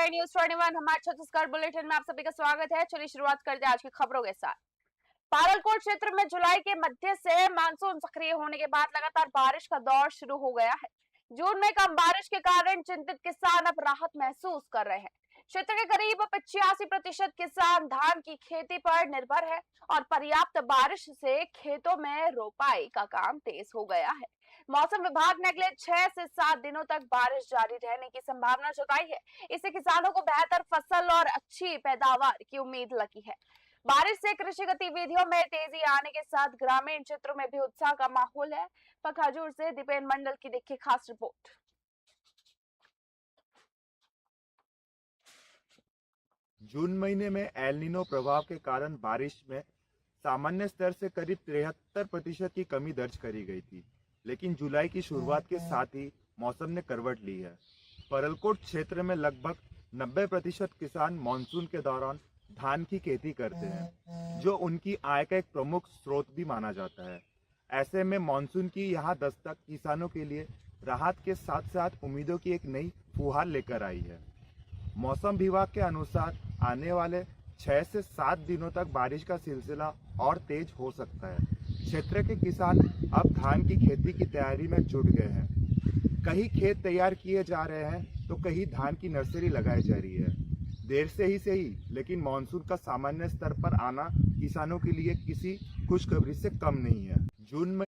रहे न्यूज 21 हमारे छत्तीसगढ़ बुलेटिन में आप सभी का स्वागत है। चलिए शुरुआत करते हैं आज की खबरों के साथ। पालनकोट क्षेत्र में जुलाई के मध्य से मानसून सक्रिय होने के बाद लगातार बारिश का दौर शुरू हो गया है। जून में कम बारिश के कारण चिंतित किसान अब राहत महसूस कर रहे हैं। क्षेत्र के करीब 85% किसान धान की खेती पर निर्भर है और पर्याप्त बारिश से खेतों में रोपाई का काम तेज हो गया है। मौसम विभाग ने अगले 6 से 7 दिनों तक बारिश जारी रहने की संभावना जताई है। इससे किसानों को बेहतर फसल और अच्छी पैदावार की उम्मीद लगी है। बारिश से कृषि गतिविधियों में तेजी आने के साथ ग्रामीण क्षेत्रों में भी उत्साह का माहौल है। पखाजूर से दीपेन मंडल की देखिए खास रिपोर्ट। जून महीने में एल नीनो प्रभाव के कारण बारिश में सामान्य स्तर से करीब 73% की कमी दर्ज करी गई थी, लेकिन जुलाई की शुरुआत के साथ ही मौसम ने करवट ली है। परलकोट क्षेत्र में लगभग 90% किसान मानसून के दौरान धान की खेती करते हैं, जो उनकी आय का एक प्रमुख स्रोत भी माना जाता है। ऐसे में मानसून की यहाँ दस्तक किसानों के लिए राहत के साथ साथ उम्मीदों की एक नई फुहार लेकर आई है। मौसम विभाग के अनुसार आने वाले 6 से 7 दिनों तक बारिश का सिलसिला और तेज हो सकता है। क्षेत्र के किसान अब धान की खेती की तैयारी में जुट गए हैं। कहीं खेत तैयार किए जा रहे हैं तो कहीं धान की नर्सरी लगाई जा रही है। देर से ही सही, लेकिन मानसून का सामान्य स्तर पर आना किसानों के लिए किसी खुशखबरी से कम नहीं है। जून में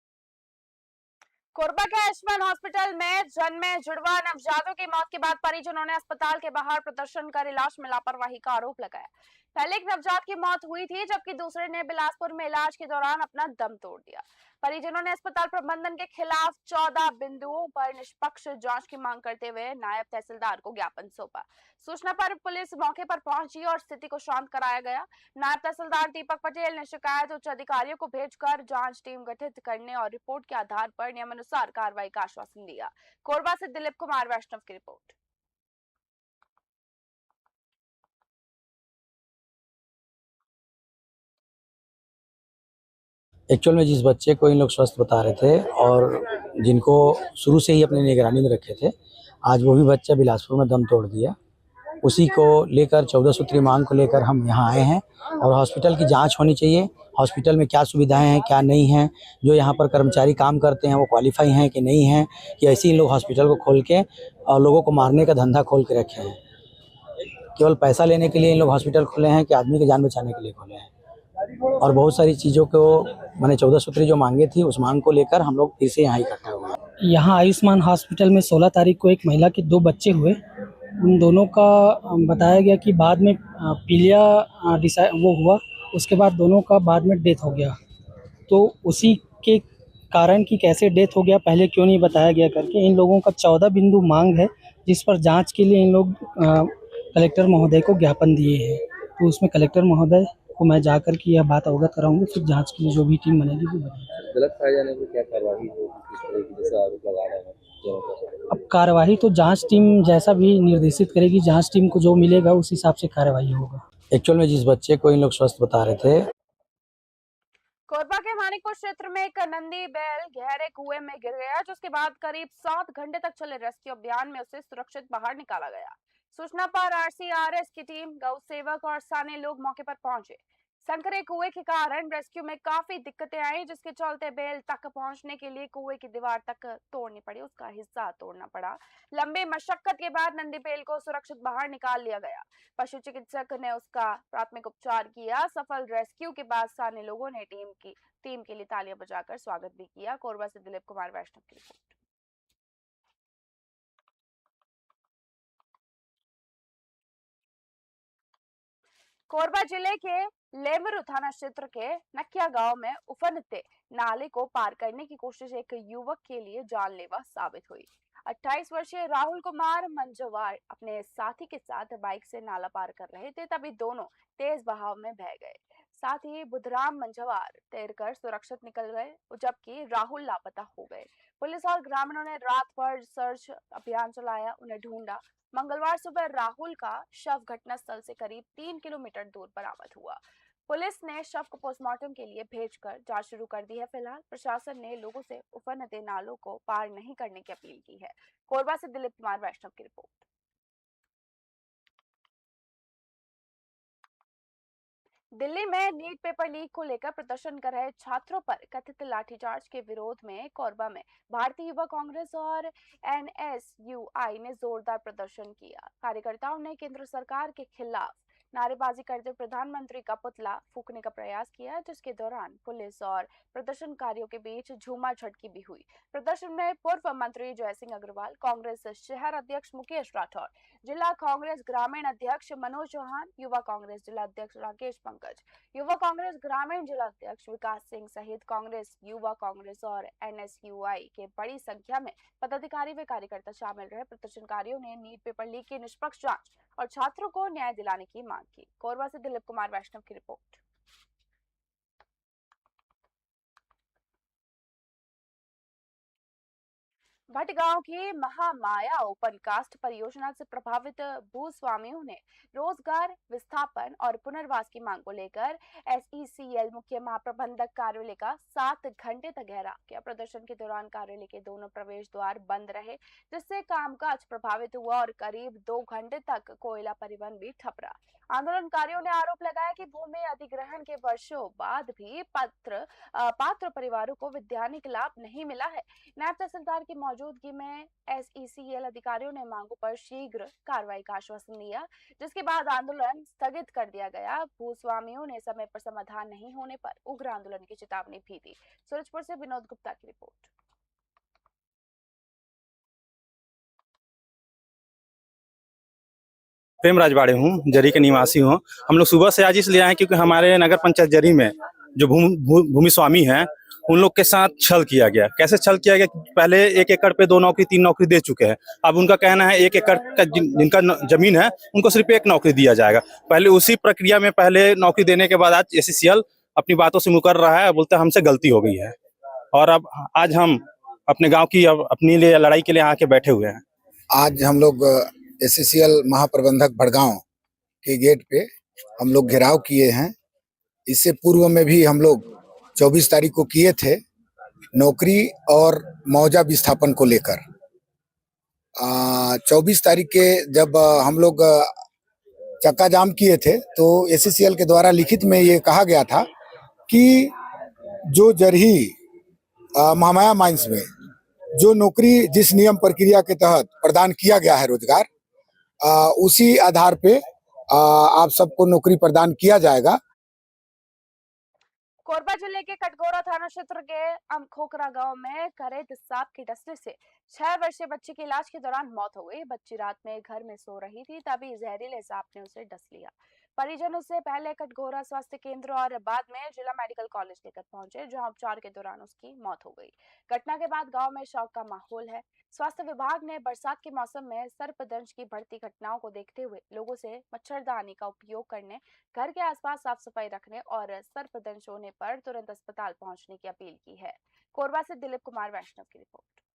कोरबा के आयुष्मान हॉस्पिटल में जन्मे जुड़वा नवजातों की मौत के बाद परिजनों ने अस्पताल के बाहर प्रदर्शन कर इलाज में लापरवाही का आरोप लगाया। पहले एक नवजात की मौत हुई थी, जबकि दूसरे ने बिलासपुर में इलाज के दौरान अपना दम तोड़ दिया। परिजनों ने अस्पताल प्रबंधन के खिलाफ 14 बिंदुओं पर निष्पक्ष जांच की मांग करते हुए नायब तहसीलदार को ज्ञापन सौंपा। सूचना पर पुलिस मौके पर पहुंची और स्थिति को शांत कराया गया। नायब तहसीलदार दीपक पटेल ने शिकायत उच्च अधिकारियों को भेजकर जांच टीम गठित करने और रिपोर्ट के आधार पर नियमानुसार कार्रवाई का आश्वासन दिया। कोरबा से दिलीप कुमार वैष्णव की रिपोर्ट। एक्चुअल में जिस बच्चे को इन लोग स्वस्थ बता रहे थे और जिनको शुरू से ही अपनी निगरानी में रखे थे, आज वो भी बच्चा बिलासपुर में दम तोड़ दिया। उसी को लेकर 14 सूत्री मांग को लेकर हम यहाँ आए हैं और हॉस्पिटल की जांच होनी चाहिए। हॉस्पिटल में क्या सुविधाएं हैं, क्या नहीं हैं, जो यहाँ पर कर्मचारी काम करते हैं वो क्वालिफाई हैं कि नहीं हैं, कि ऐसे ही लोग हॉस्पिटल को खोल के और लोगों को मारने का धंधा खोल के रखे हैं। केवल पैसा लेने के लिए इन लोग हॉस्पिटल खोले हैं कि आदमी की जान बचाने के लिए खोले हैं? और बहुत सारी चीज़ों को मैंने 14 सूत्री जो मांगे थी उस मांग को लेकर हम लोग फिर से यहाँ इकट्ठा हुए हैं। यहाँ आयुष्मान हॉस्पिटल में 16 तारीख को एक महिला के 2 बच्चे हुए। उन दोनों का बताया गया कि बाद में पीलिया वो हुआ, उसके बाद दोनों का बाद में डेथ हो गया। तो उसी के कारण कि कैसे डेथ हो गया, पहले क्यों नहीं बताया गया करके इन लोगों का 14 बिंदु मांग है, जिस पर जांच के लिए इन लोग कलेक्टर महोदय को ज्ञापन दिए हैं। तो उसमें कलेक्टर महोदय को मैं जाकर के यह बात अवगत कराऊंगी, फिर जांच के लिए जो भी टीम बनेगी वो बनेगी। गलत पाए जाने पर क्या कार्रवाई होगी, किस तरह की जैसे आरोप लगा रहे हैं जनों पर? अब कार्रवाई तो जांच टीम जैसा भी निर्देशित करेगी, जांच टीम को जो मिलेगा उस हिसाब से कार्रवाई होगा। एक्चुअल में जिस बच्चे को इन लोग स्वस्थ बता रहे थे। कोरबा के मानिकपुर क्षेत्र में एक नंदी बैल गहरे कुएं में गिर गया, जिसके बाद करीब 7 घंटे तक चले रेस्क्यू अभियान में उसे सुरक्षित बाहर निकाला गया। सूचना पर आरसीआरएस की टीम, गौ सेवक और स्थानीय लोग मौके पर पहुंचे। संकरे कुएं के कारण रेस्क्यू में काफी दिक्कतें आई, जिसके चलते बैल तक पहुंचने के लिए कुएं की दीवार तक तोड़नी पड़ी, उसका हिस्सा तोड़ना पड़ा। लंबी मशक्कत के बाद नंदी बैल को सुरक्षित बाहर निकाल लिया गया। पशु चिकित्सक ने उसका प्राथमिक उपचार किया। सफल रेस्क्यू के बाद स्थानीय लोगों ने टीम के लिए तालियां बजाकर स्वागत भी किया। कोरबा से दिलीप कुमार वैष्णव की रिपोर्ट। कोरबा जिले के लेमरू थाना क्षेत्र के नकिया गांव में उफनते नाले को पार करने की कोशिश एक युवक के लिए जानलेवा साबित हुई। 28 वर्षीय राहुल कुमार मंझवार अपने साथी के साथ बाइक से नाला पार कर रहे थे, तभी दोनों तेज बहाव में बह गए। साथ ही बुधराम मंझवार तैरकर सुरक्षित निकल गए, जबकि राहुल लापता हो गए। पुलिस और ग्रामीणों ने रात भर सर्च अभियान चलाया, उन्हें ढूंढा। मंगलवार सुबह राहुल का शव घटनास्थल से करीब 3 किलोमीटर दूर बरामद हुआ। पुलिस ने शव को पोस्टमार्टम के लिए भेजकर जांच शुरू कर दी है। फिलहाल प्रशासन ने लोगों से उफनते नालों को पार नहीं करने की अपील की है। कोरबा से दिलीप कुमार वैष्णव की रिपोर्ट। दिल्ली में नीट पेपर लीक को लेकर प्रदर्शन कर रहे छात्रों पर कथित लाठीचार्ज के विरोध में कोरबा में भारतीय युवा कांग्रेस और एनएसयूआई ने जोरदार प्रदर्शन किया। कार्यकर्ताओं ने केंद्र सरकार के खिलाफ नारेबाजी करते प्रधानमंत्री का पुतला फूंकने का प्रयास किया, जिसके दौरान पुलिस और प्रदर्शनकारियों के बीच झूमाझटकी भी हुई। प्रदर्शन में पूर्व मंत्री जय सिंह अग्रवाल, कांग्रेस शहर अध्यक्ष मुकेश राठौर, जिला कांग्रेस ग्रामीण अध्यक्ष मनोज चौहान, युवा कांग्रेस जिला अध्यक्ष राकेश पंकज, युवा कांग्रेस ग्रामीण जिला अध्यक्ष विकास सिंह सहित कांग्रेस, युवा कांग्रेस और एनएसयूआई के बड़ी संख्या में पदाधिकारी व कार्यकर्ता शामिल रहे। प्रदर्शनकारियों ने नीट पेपर लीक की निष्पक्ष जांच और छात्रों को न्याय दिलाने की मांग की। कोरबा से दिलीप कुमार वैष्णव की रिपोर्ट। भटगांव की महामाया ओपन कास्ट परियोजना से प्रभावित भूस्वामियों ने रोजगार विस्थापन और पुनर्वास की मांग को लेकर एसईसीएल मुख्य महाप्रबंधक कार्यालय का 7 घंटे तक घेराव किया। प्रदर्शन के दौरान कार्यालय के दोनों प्रवेश द्वार बंद रहे, जिससे कामकाज प्रभावित हुआ और करीब 2 घंटे तक कोयला परिवहन भी ठप रहा। आंदोलनकारियों ने आरोप लगाया कि भूमि अधिग्रहण के वर्षों बाद भी पात्र परिवारों को वैधानिक लाभ नहीं मिला है। नायब तहसीलदार की मौजूदगी में एसईसीएल अधिकारियों ने मांगों पर शीघ्र कार्रवाई का आश्वासन दिया, जिसके बाद आंदोलन स्थगित कर दिया गया। भूस्वामियों ने समय पर समाधान नहीं होने पर उग्र आंदोलन की चेतावनी भी दी। सूरजपुर से विनोद गुप्ता की रिपोर्ट। प्रेम राजवाड़े हूँ, जरी के निवासी हूँ। हम लोग सुबह से आज इसलिए आए क्योंकि हमारे नगर पंचायत जरी में जो भूमि स्वामी हैं उन लोग के साथ छल किया गया। कैसे छल किया गया? पहले 1 एकड़ पे 2 नौकरी 3 नौकरी दे चुके हैं। अब उनका कहना है 1 एकड़ का जिनका जमीन है उनको सिर्फ 1 नौकरी दिया जाएगा। पहले उसी प्रक्रिया में पहले नौकरी देने के बाद आज एसईसीएल अपनी बातों से मुकर रहा है, बोलते हमसे गलती हो गई है। और अब आज हम अपने गाँव की अपनी लिए लड़ाई के लिए आके बैठे हुए हैं। आज हम लोग एसईसीएल महाप्रबंधक भड़गांव के गेट पे हम लोग घेराव किए हैं। इससे पूर्व में भी हम लोग 24 तारीख को किए थे नौकरी और मुआवजा विस्थापन को लेकर। 24 तारीख के जब हम लोग चक्का जाम किए थे तो एसईसीएल के द्वारा लिखित में ये कहा गया था कि जो जरही महामाया माइंस में जो नौकरी जिस नियम प्रक्रिया के तहत प्रदान किया गया है रोजगार, उसी आधार पे आप सबको नौकरी प्रदान किया जाएगा। कोरबा जिले के कटघोरा थाना क्षेत्र के अमखोकरा गांव में करेद सांप के डसने से 6 वर्षीय बच्ची की इलाज के दौरान मौत हो गई। बच्ची रात में घर में सो रही थी, तभी जहरीले सांप ने उसे डस लिया। परिजन उसे पहले कटघोरा स्वास्थ्य केंद्र और बाद में जिला मेडिकल कॉलेज लेकर पहुंचे, जहां उपचार के दौरान उसकी मौत हो गई। घटना के बाद गांव में शोक का माहौल है। स्वास्थ्य विभाग ने बरसात के मौसम में सर्पदंश की बढ़ती घटनाओं को देखते हुए लोगों से मच्छरदानी का उपयोग करने, घर के आसपास साफ सफाई रखने और सर्पदंश होने पर तुरंत अस्पताल पहुंचने की अपील की है। कोरबा से दिलीप कुमार वैष्णव की रिपोर्ट।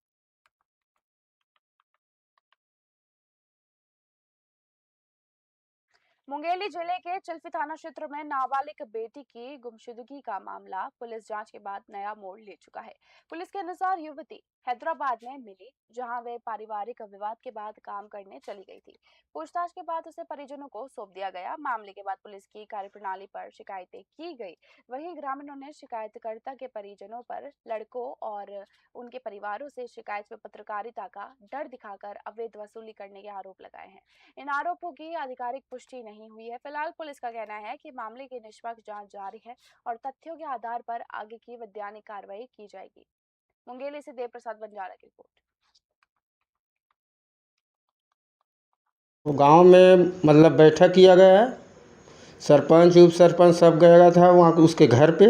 मुंगेली जिले के चिल्फी थाना क्षेत्र में नाबालिग बेटी की गुमशुदगी का मामला पुलिस जांच के बाद नया मोड़ ले चुका है। पुलिस के अनुसार युवती हैदराबाद में मिली, जहां वे पारिवारिक विवाद के बाद काम करने चली गई थी। पूछताछ के बाद उसे परिजनों को सौंप दिया गया। मामले के बाद पुलिस की कार्यप्रणाली पर शिकायतें की गई। वहीं ग्रामीणों ने शिकायतकर्ता के परिजनों पर लड़कों और उनके परिवारों से शिकायत में पत्रकारिता का डर दिखाकर अवैध वसूली करने के आरोप लगाए हैं। इन आरोपों की आधिकारिक पुष्टि नहीं हुई है। फिलहाल पुलिस का कहना है कि मामले की निष्पक्ष जांच जारी है और तथ्यों के आधार पर आगे की वैधानिक कार्रवाई की जाएगी। मुंगेली से देव प्रसाद बंजारा की रिपोर्ट। गांव में मतलब बैठक किया गया है, सरपंच उप सरपंच सब गया था वहाँ उसके घर पे।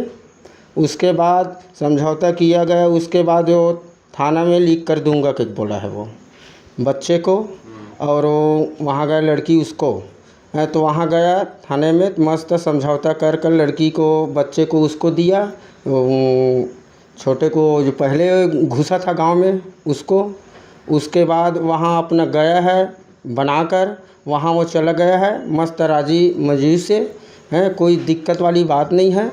उसके बाद समझौता किया गया। उसके बाद वो थाना में लीक कर दूंगा कि बोला है वो बच्चे को, और वो वहाँ गया लड़की उसको है तो वहाँ गया थाने में मस्त समझौता कर कर लड़की को बच्चे को उसको दिया, छोटे को जो पहले घुसा था गांव में उसको। उसके बाद वहाँ अपना गया है बनाकर, वहाँ वो चला गया है मस्त राजी मजी से है, कोई दिक्कत वाली बात नहीं है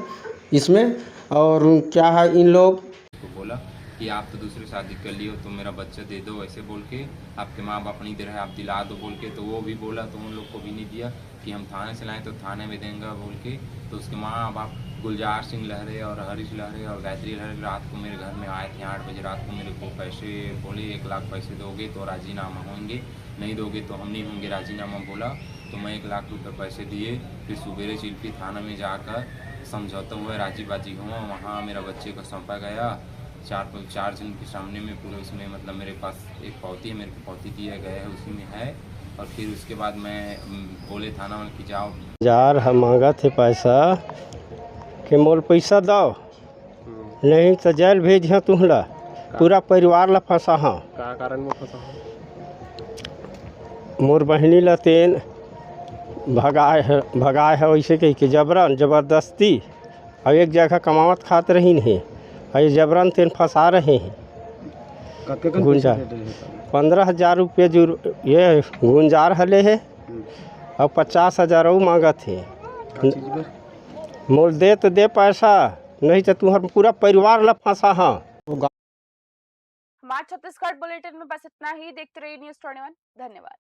इसमें। और क्या है इन लोग तो बोला कि आप तो दूसरी शादी कर लियो तो मेरा बच्चा दे दो, ऐसे बोल के आपके माँ बाप नहीं दे रहे, आप दिला दो बोल के। तो वो भी बोला तो उन लोग को भी नहीं दिया कि हम थाने से लाएँ तो थाने में देंगे बोल के। तो उसके माँ बाप गुलजार सिंह लहरे और हरीश लहरे और गायत्री लहरे रात को मेरे घर में आए थे 8 बजे रात को। मेरे को पैसे बोले 1 लाख पैसे दोगे तो राजीनामा होंगे, नहीं दोगे तो हम नहीं होंगे राजीनामा बोला। तो मैं 1 लाख रुपये पैसे दिए। फिर सुबेरे चिल्फी थाना में जाकर समझौता हुआ, राजी बाजी हुआ, वहाँ मेरा बच्चे को सौंपा गया 4 जन के सामने में पूरे। उसमें मतलब मेरे पास एक पावती है, मेरे को पावती दिया गया है, उसी में है। और फिर उसके बाद मैं बोले थाना में कि जाओ यार हम मांगा थे पैसा कि मोल पैसा दो, नहीं तो जेल भेज है तुहला, पूरा परिवार ला फंसा हाँ। का कारण में फंसा? मोर बहनी ला तेन भगाए है वैसे कही के जबरन जबरदस्ती। और एक जगह कमावत खात रही नहीं, और ये जबरन तेन फंसा रहे हैं। गुंजार 15,000 रुपये जो ये गुंजार हले है, और 50,000 वो मांगा थे। मोल दे तो दे पैसा, नहीं तो तुम्हारा पूरा परिवार ला फंसा हाँ। हमारे छत्तीसगढ़ बुलेटिन में बस इतना ही। देखते रहिए न्यूज़ 21। धन्यवाद।